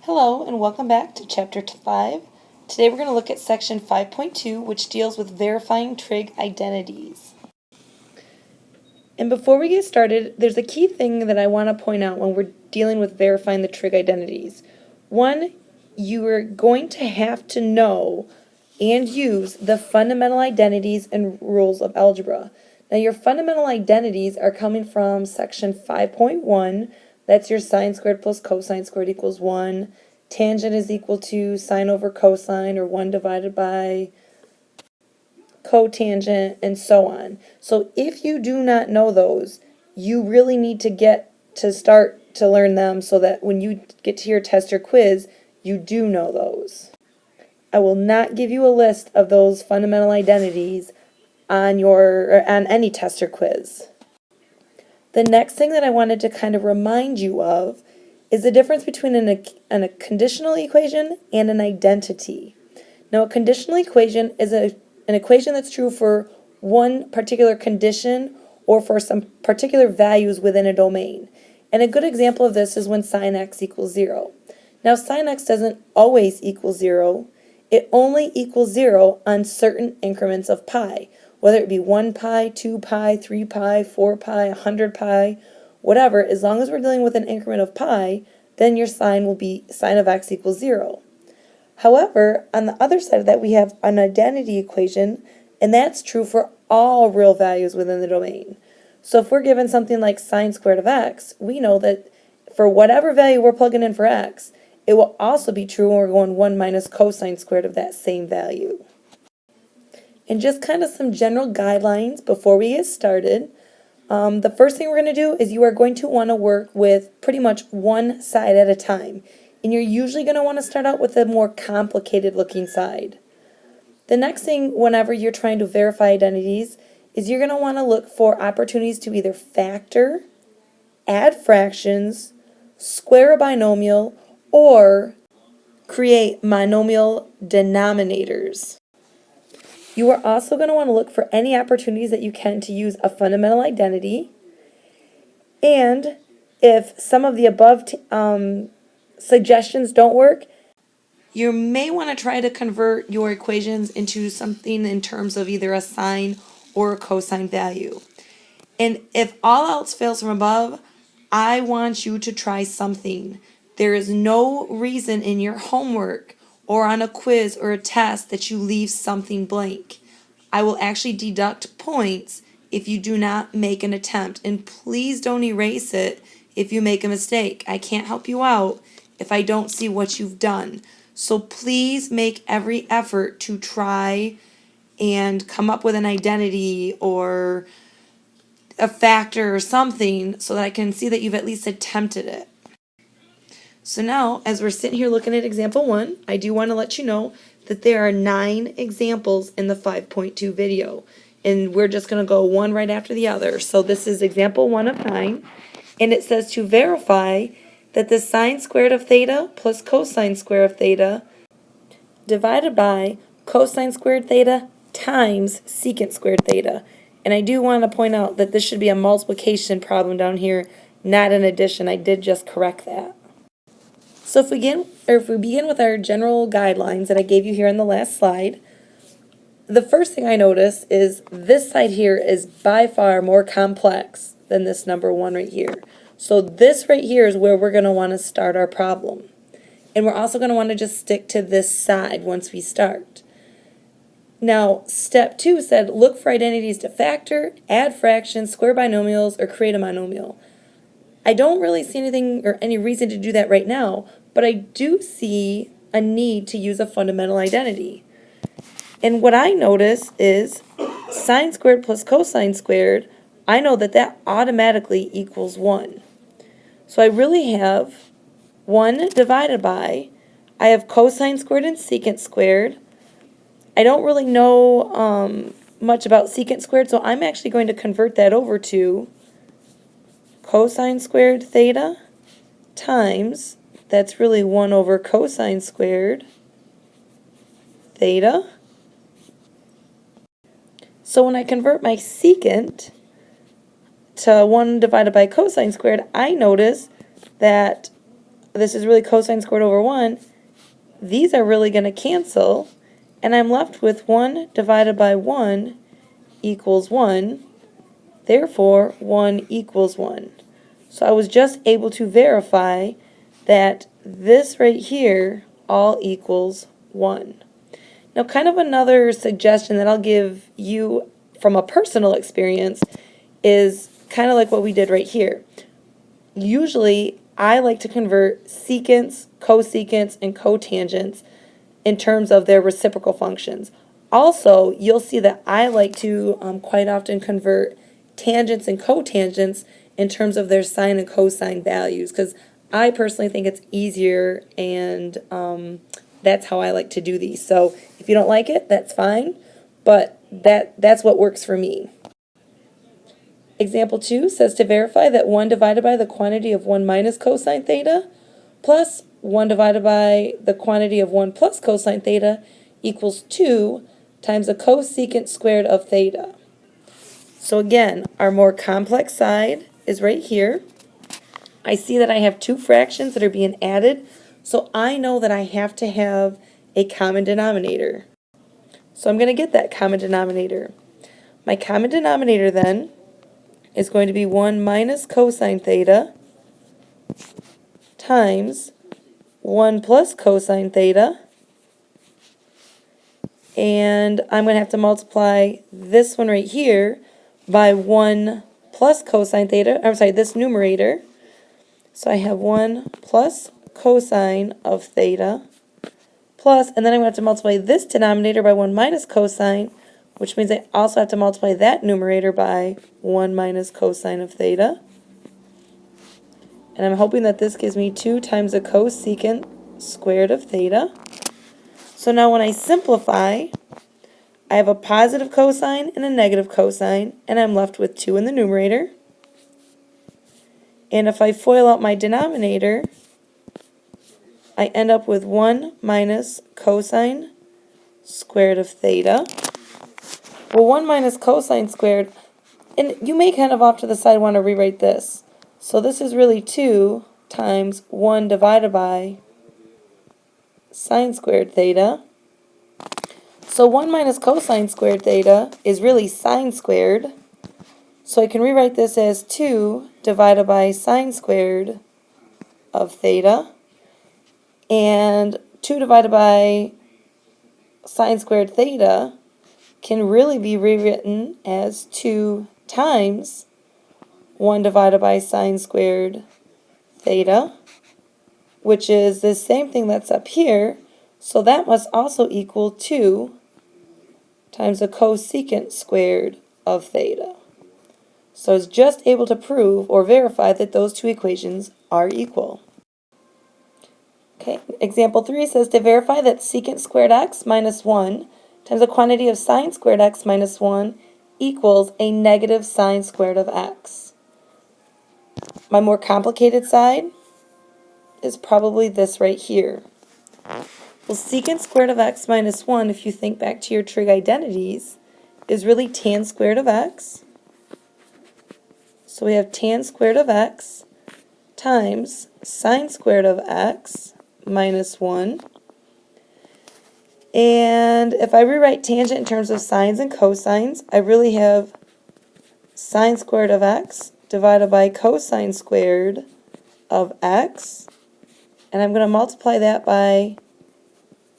Hello and welcome back to Chapter 5. Today we're going to look at Section 5.2, which deals with verifying trig identities. And before we get started, there's a key thing that I want to point out when we're dealing with verifying the trig identities. One, you are going to have to know and use the fundamental identities and rules of algebra. Now your fundamental identities are coming from Section 5.1. That's your sine squared plus cosine squared equals 1. Tangent is equal to sine over cosine, or 1 divided by cotangent, and so on. So if you do not know those, you really need to start to learn them so that when you get to your test or quiz, you do know those. I will not give you a list of those fundamental identities on any test or quiz. The next thing that I wanted to kind of remind you of is the difference between a conditional equation and an identity. Now, a conditional equation is an equation that's true for one particular condition or for some particular values within a domain. And a good example of this is when sine x equals 0. Now, sine x doesn't always equal 0. It only equals 0 on certain increments of pi, whether it be 1 pi, 2 pi, 3 pi, 4 pi, 100 pi, whatever. As long as we're dealing with an increment of pi, then your sign will be sine of x equals 0. However, on the other side of that, we have an identity equation, and that's true for all real values within the domain. So if we're given something like sine squared of x, we know that for whatever value we're plugging in for x, it will also be true when we're going 1 minus cosine squared of that same value. And just kind of some general guidelines before we get started. The first thing we're going to do is you are going to want to work with pretty much one side at a time. And you're usually going to want to start out with a more complicated looking side. The next thing whenever you're trying to verify identities is you're going to want to look for opportunities to either factor, add fractions, square a binomial, or create monomial denominators. You are also going to want to look for any opportunities that you can to use a fundamental identity. And if some of the above suggestions don't work, you may want to try to convert your equations into something in terms of either a sine or a cosine value. And if all else fails from above, I want you to try something. There is no reason in your homework or on a quiz or a test that you leave something blank. I will actually deduct points if you do not make an attempt. And please don't erase it if you make a mistake. I can't help you out if I don't see what you've done. So please make every effort to try and come up with an identity or a factor or something so that I can see that you've at least attempted it. So now, as we're sitting here looking at example 1, I do want to let you know that there are 9 examples in the 5.2 video. And we're just going to go one right after the other. So this is example 1 of 9. And it says to verify that the sine squared of theta plus cosine squared of theta divided by cosine squared theta times secant squared theta. And I do want to point out that this should be a multiplication problem down here, not an addition. I did just correct that. So if we begin with our general guidelines that I gave you here in the last slide, the first thing I notice is this side here is by far more complex than this number 1 right here. So this right here is where we're going to want to start our problem. And we're also going to want to just stick to this side once we start. Now, step 2 said look for identities to factor, add fractions, square binomials, or create a monomial. I don't really see anything or any reason to do that right now, but I do see a need to use a fundamental identity. And what I notice is sine squared plus cosine squared, I know that that automatically equals 1. So I really have 1 divided by, I have cosine squared and secant squared. I don't really know much about secant squared, so I'm actually going to convert that over to cosine squared theta times, that's really 1 over cosine squared theta. So when I convert my secant to 1 divided by cosine squared, I notice that this is really cosine squared over 1, these are really going to cancel, and I'm left with 1 divided by 1 equals 1. Therefore, 1 equals 1. So I was just able to verify that this right here all equals 1. Now, kind of another suggestion that I'll give you from a personal experience is kind of like what we did right here. Usually, I like to convert secants, cosecants, and cotangents in terms of their reciprocal functions. Also, you'll see that I like to quite often convert tangents and cotangents in terms of their sine and cosine values, because I personally think it's easier, and that's how I like to do these. So if you don't like it, that's fine, but that's what works for me. Example 2 says to verify that 1 divided by the quantity of 1 minus cosine theta plus 1 divided by the quantity of 1 plus cosine theta equals 2 times the cosecant squared of theta. So again, our more complex side is right here. I see that I have two fractions that are being added, so I know that I have to have a common denominator. So I'm going to get that common denominator. My common denominator then is going to be 1 minus cosine theta times 1 plus cosine theta, and I'm going to have to multiply this one right here by 1 plus cosine theta, I'm sorry, this numerator. So I have 1 plus cosine of theta plus, and then I'm going to have to multiply this denominator by 1 minus cosine, which means I also have to multiply that numerator by 1 minus cosine of theta. And I'm hoping that this gives me 2 times the cosecant squared of theta. So now when I simplify, I have a positive cosine and a negative cosine, and I'm left with 2 in the numerator. And if I FOIL out my denominator, I end up with 1 minus cosine squared of theta. Well, 1 minus cosine squared, and you may kind of off to the side want to rewrite this. So this is really 2 times 1 divided by sine squared theta. So 1 minus cosine squared theta is really sine squared. So I can rewrite this as 2 divided by sine squared of theta. And 2 divided by sine squared theta can really be rewritten as 2 times 1 divided by sine squared theta, which is the same thing that's up here. So that must also equal 2 times the cosecant squared of theta. So I was just able to prove or verify that those two equations are equal. Okay, example 3 says to verify that secant squared x minus 1 times the quantity of sine squared x minus 1 equals a negative sine squared of x. My more complicated side is probably this right here. Well, secant squared of x minus 1, if you think back to your trig identities, is really tan squared of x. So we have tan squared of x times sine squared of x minus 1. And if I rewrite tangent in terms of sines and cosines, I really have sine squared of x divided by cosine squared of x. And I'm going to multiply that by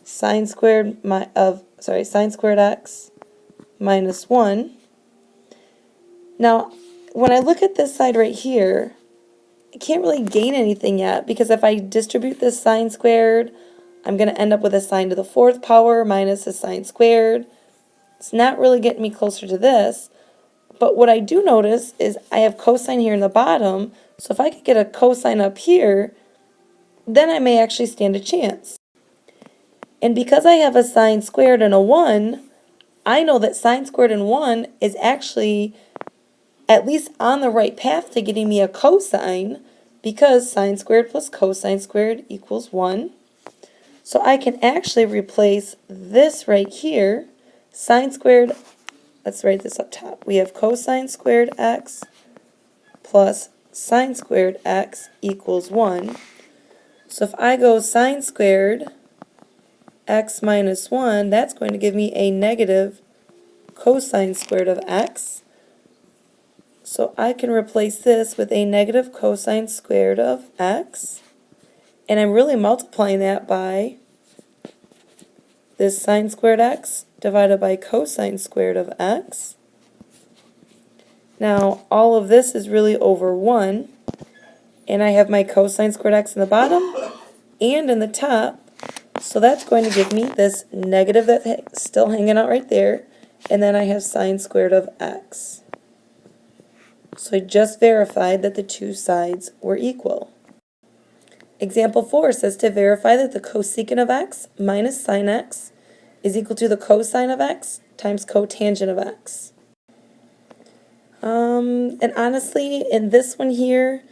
sine squared x minus 1. Now, when I look at this side right here, I can't really gain anything yet, because if I distribute this sine squared, I'm going to end up with a sine to the 4th power minus a sine squared. It's not really getting me closer to this, but what I do notice is I have cosine here in the bottom, so if I could get a cosine up here, then I may actually stand a chance. And because I have a sine squared and a 1, I know that sine squared and 1 is actually at least on the right path to getting me a cosine, because sine squared plus cosine squared equals 1. So I can actually replace this right here, sine squared, let's write this up top. We have cosine squared x plus sine squared x equals 1. So if I go sine squared x minus 1, that's going to give me a negative cosine squared of x. So I can replace this with a negative cosine squared of x. And I'm really multiplying that by this sine squared x divided by cosine squared of x. Now, all of this is really over 1. And I have my cosine squared x in the bottom and in the top. So that's going to give me this negative that's still hanging out right there. And then I have sine squared of x. So I just verified that the two sides were equal. Example 4 says to verify that the cosecant of x minus sine x is equal to the cosine of x times cotangent of x. And honestly, in this one here,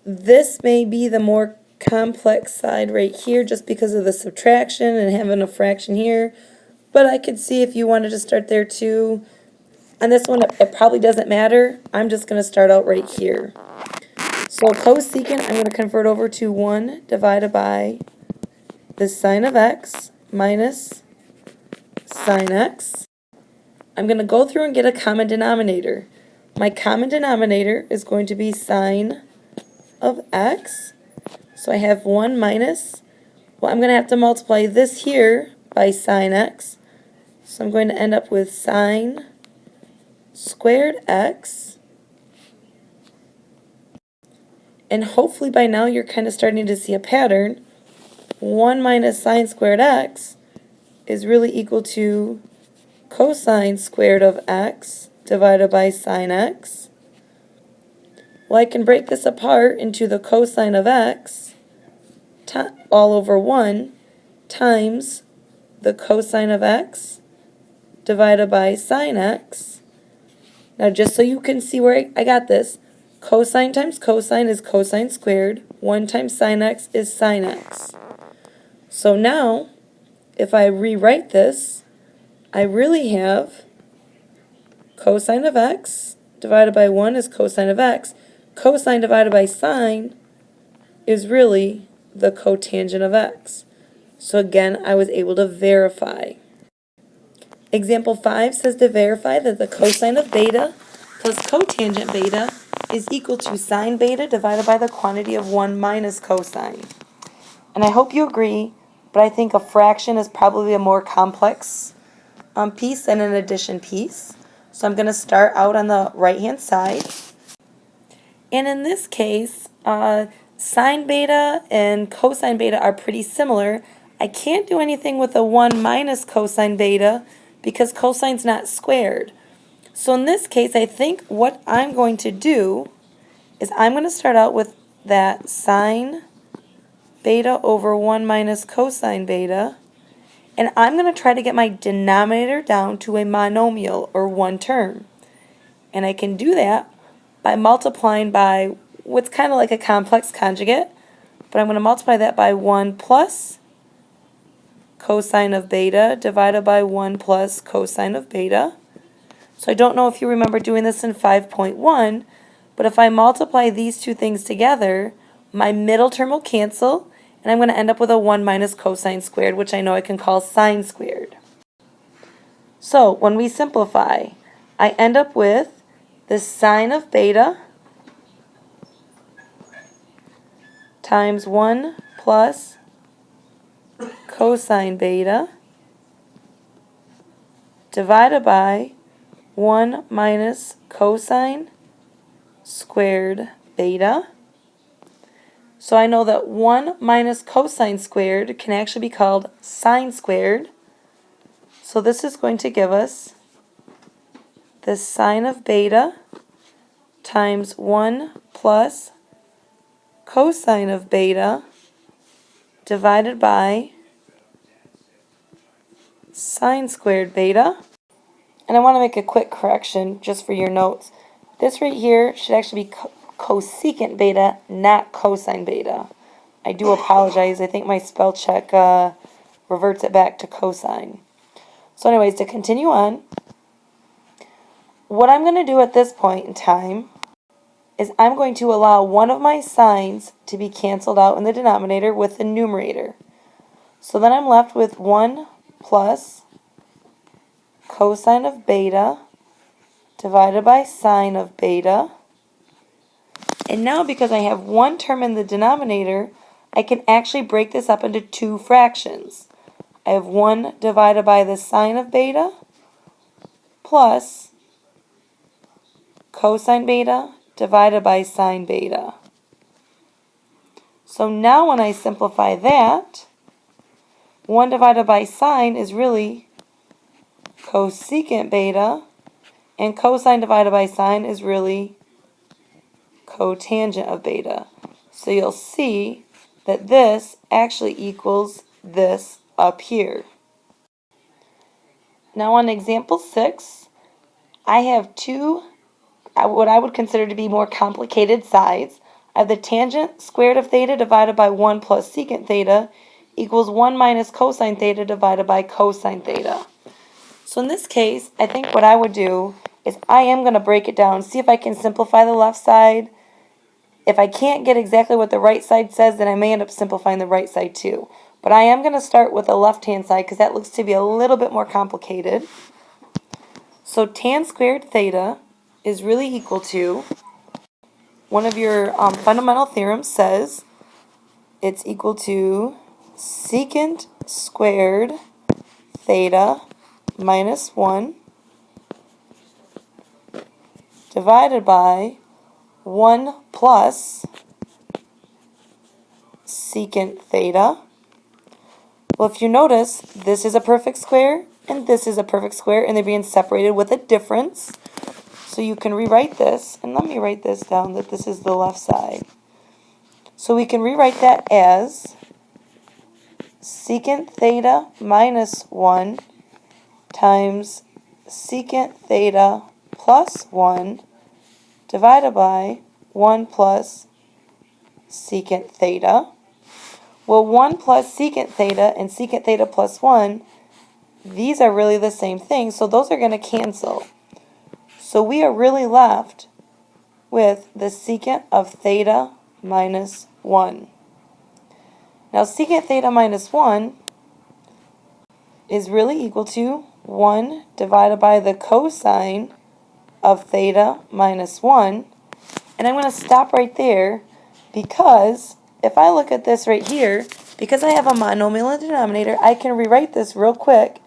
this may be the more complex side right here just because of the subtraction and having a fraction here. But I could see if you wanted to start there too. On this one, it probably doesn't matter. I'm just going to start out right here. So cosecant, I'm going to convert over to 1 divided by the sine of x minus sine x. I'm going to go through and get a common denominator. My common denominator is going to be sine of x. So I have 1 minus, well, I'm going to have to multiply this here by sine x. So I'm going to end up with sine squared x. And hopefully by now you're kind of starting to see a pattern. 1 minus sine squared x is really equal to cosine squared of x divided by sine x. Well, I can break this apart into the cosine of x all over 1 times the cosine of x divided by sine x. Now just so you can see where I got this, cosine times cosine is cosine squared. 1 times sine x is sine x. So now, if I rewrite this, I really have cosine of x divided by 1 is cosine of x. Cosine divided by sine is really the cotangent of x. So again, I was able to verify. Example 5 says to verify that the cosine of beta plus cotangent beta is equal to sine beta divided by the quantity of 1 minus cosine. And I hope you agree, but I think a fraction is probably a more complex piece than an addition piece. So I'm going to start out on the right-hand side. And in this case, sine beta and cosine beta are pretty similar. I can't do anything with a 1 minus cosine beta because cosine's not squared. So in this case, I think what I'm going to do is I'm going to start out with that sine beta over 1 minus cosine beta. And I'm going to try to get my denominator down to a monomial, or one term. And I can do that by multiplying by what's kind of like a complex conjugate. But I'm going to multiply that by 1 plus cosine of beta divided by 1 plus cosine of beta. So I don't know if you remember doing this in 5.1, but if I multiply these two things together, my middle term will cancel, and I'm going to end up with a 1 minus cosine squared, which I know I can call sine squared. So when we simplify, I end up with the sine of beta times 1 plus cosine beta divided by 1 minus cosine squared beta. So I know that 1 minus cosine squared can actually be called sine squared. So this is going to give us the sine of beta times 1 plus cosine of beta divided by sine squared beta. And I want to make a quick correction just for your notes. This right here should actually be cosecant beta, not cosine beta. I do apologize. I think my spell check reverts it back to cosine. So anyways, to continue on, what I'm going to do at this point in time is I'm going to allow one of my signs to be canceled out in the denominator with the numerator. So then I'm left with 1 plus cosine of beta divided by sine of beta. And now because I have one term in the denominator, I can actually break this up into two fractions. I have 1 divided by the sine of beta plus cosine beta divided by sine beta. So now when I simplify that, 1 divided by sine is really cosecant beta, and cosine divided by sine is really cotangent of beta. So you'll see that this actually equals this up here. Now on example 6, I have two what I would consider to be more complicated sides. I have the tangent squared of theta divided by 1 plus secant theta equals 1 minus cosine theta divided by cosine theta. So in this case, I think what I would do is I am going to break it down, see if I can simplify the left side. If I can't get exactly what the right side says, then I may end up simplifying the right side too. But I am going to start with the left-hand side because that looks to be a little bit more complicated. So tan squared theta is really equal to, one of your fundamental theorems says it's equal to secant squared theta minus 1 divided by 1 plus secant theta. Well, if you notice, this is a perfect square and this is a perfect square, and they're being separated with a difference. So you can rewrite this, and let me write this down that this is the left side. So we can rewrite that as secant theta minus 1 times secant theta plus 1 divided by 1 plus secant theta. Well, 1 plus secant theta and secant theta plus 1, these are really the same thing, so those are going to cancel. So we are really left with the secant of theta minus 1. Now secant theta minus 1 is really equal to 1 divided by the cosine of theta minus 1. And I'm going to stop right there because if I look at this right here, because I have a monomial in the denominator, I can rewrite this real quick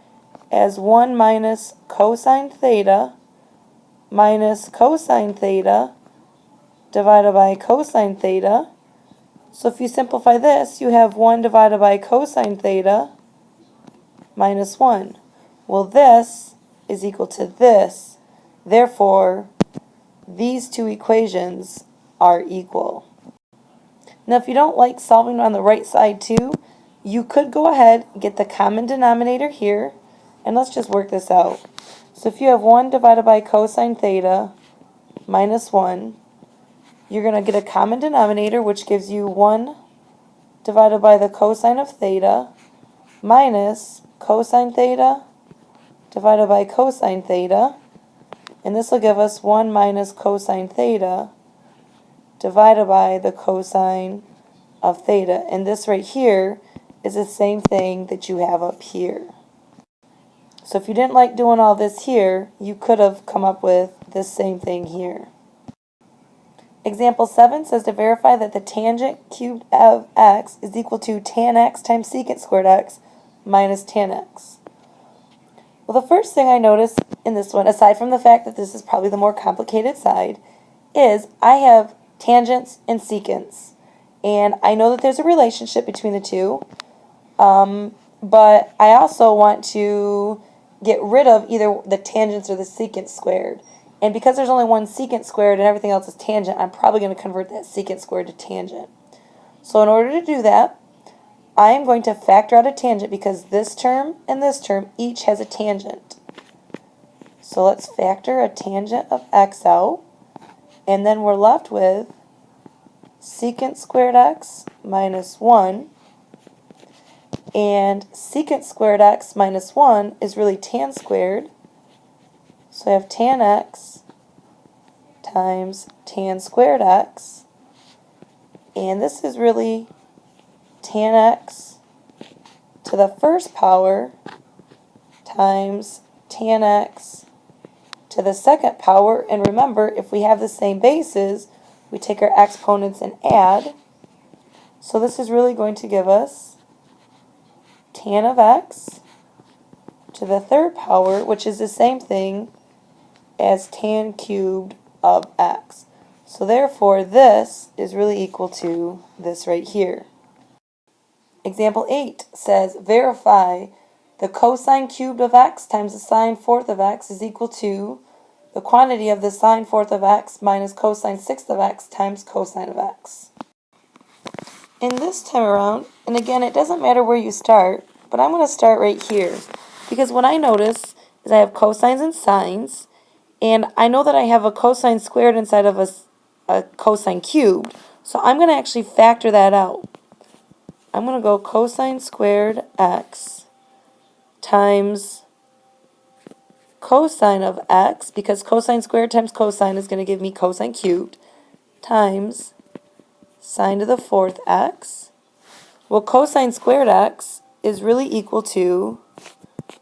as 1 minus cosine theta minus cosine theta divided by cosine theta. So if you simplify this, you have 1 divided by cosine theta minus 1. Well, this is equal to this. Therefore, these two equations are equal. Now, if you don't like solving on the right side too, you could go ahead and get the common denominator here, and let's just work this out. So if you have 1 divided by cosine theta minus 1, you're going to get a common denominator, which gives you 1 divided by the cosine of theta minus cosine theta divided by cosine theta. And this will give us 1 minus cosine theta divided by the cosine of theta. And this right here is the same thing that you have up here. So if you didn't like doing all this here, you could have come up with this same thing here. Example 7 says to verify that the tangent cubed of x is equal to tan x times secant squared x minus tan x. Well, the first thing I notice in this one, aside from the fact that this is probably the more complicated side, is I have tangents and secants. And I know that there's a relationship between the two, but I also want to get rid of either the tangents or the secant squared. And because there's only one secant squared and everything else is tangent, I'm probably going to convert that secant squared to tangent. So in order to do that, I am going to factor out a tangent because this term and this term each has a tangent. So let's factor a tangent of x out, and then we're left with secant squared x minus 1, and secant squared x minus 1 is really tan squared. So I have tan x times tan squared x. And this is really tan x to the first power times tan x to the second power. And remember, if we have the same bases, we take our exponents and add. So this is really going to give us tan of x to the third power, which is the same thing as tan cubed of x. So therefore, this is really equal to this right here. Example 8 says, verify the cosine cubed of x times the sine fourth of x is equal to the quantity of the sine fourth of x minus cosine sixth of x times cosine of x. And this time around, and again, it doesn't matter where you start, but I'm going to start right here. Because what I notice is I have cosines and sines, and I know that I have a cosine squared inside of a cosine cubed, so I'm going to actually factor that out. I'm going to go cosine squared x times cosine of x, because cosine squared times cosine is going to give me cosine cubed, times sine to the fourth x. Well, cosine squared x is really equal to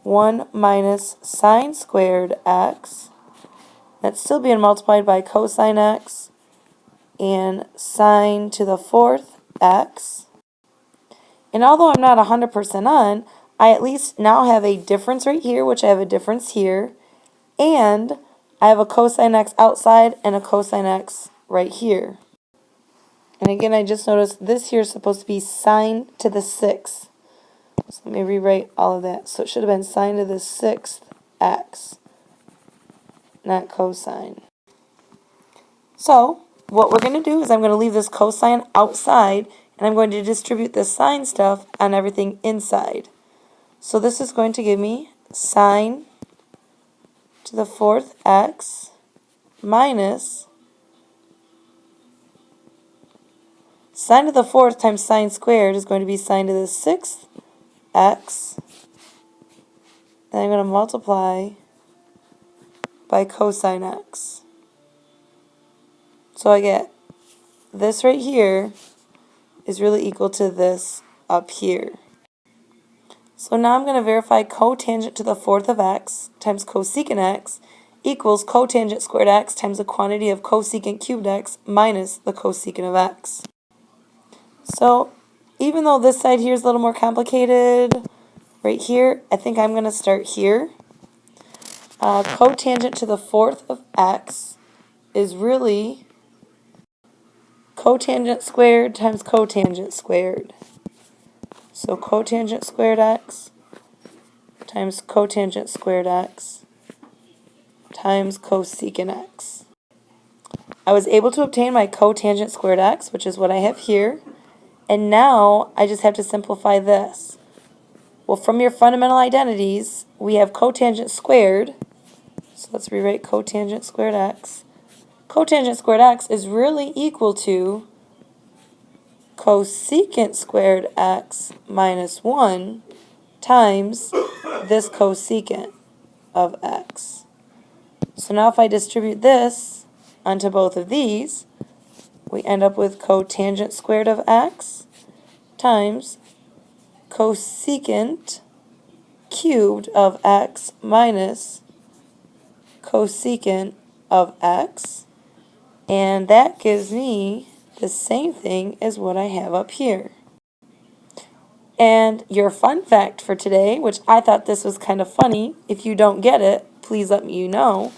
1 minus sine squared x. That's still being multiplied by cosine x and sine to the fourth x. And although I'm not 100% on, I at least now have a difference right here, which I have a difference here, and I have a cosine x outside and a cosine x right here. And again, I just noticed this here is supposed to be sine to the sixth. So let me rewrite all of that. So it should have been sine to the sixth x, not cosine. So what we're going to do is I'm going to leave this cosine outside, and I'm going to distribute the sine stuff on everything inside. So this is going to give me sine to the fourth x minus sine to the fourth times sine squared is going to be sine to the sixth x. Then I'm going to multiply by cosine x. So I get this right here is really equal to this up here. So now I'm going to verify cotangent to the fourth of x times cosecant x equals cotangent squared x times the quantity of cosecant cubed x minus the cosecant of x. So even though this side here is a little more complicated, right here, I think I'm going to start here. Cotangent to the fourth of x is really cotangent squared times cotangent squared. So cotangent squared x times cotangent squared x times cosecant x. I was able to obtain my cotangent squared x, which is what I have here. And now I just have to simplify this. Well, from your fundamental identities, we have cotangent squared. So let's rewrite cotangent squared x. Cotangent squared x is really equal to cosecant squared x minus 1 times this cosecant of x. So now if I distribute this onto both of these, we end up with cotangent squared of x times cosecant cubed of x minus cosecant of x. And that gives me the same thing as what I have up here. And your fun fact for today, which I thought this was kind of funny, if you don't get it, please let me know.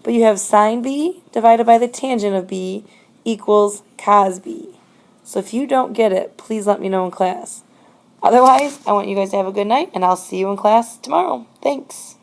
But you have sine b divided by the tangent of b equals cos b. So if you don't get it, please let me know in class. Otherwise, I want you guys to have a good night, and I'll see you in class tomorrow. Thanks.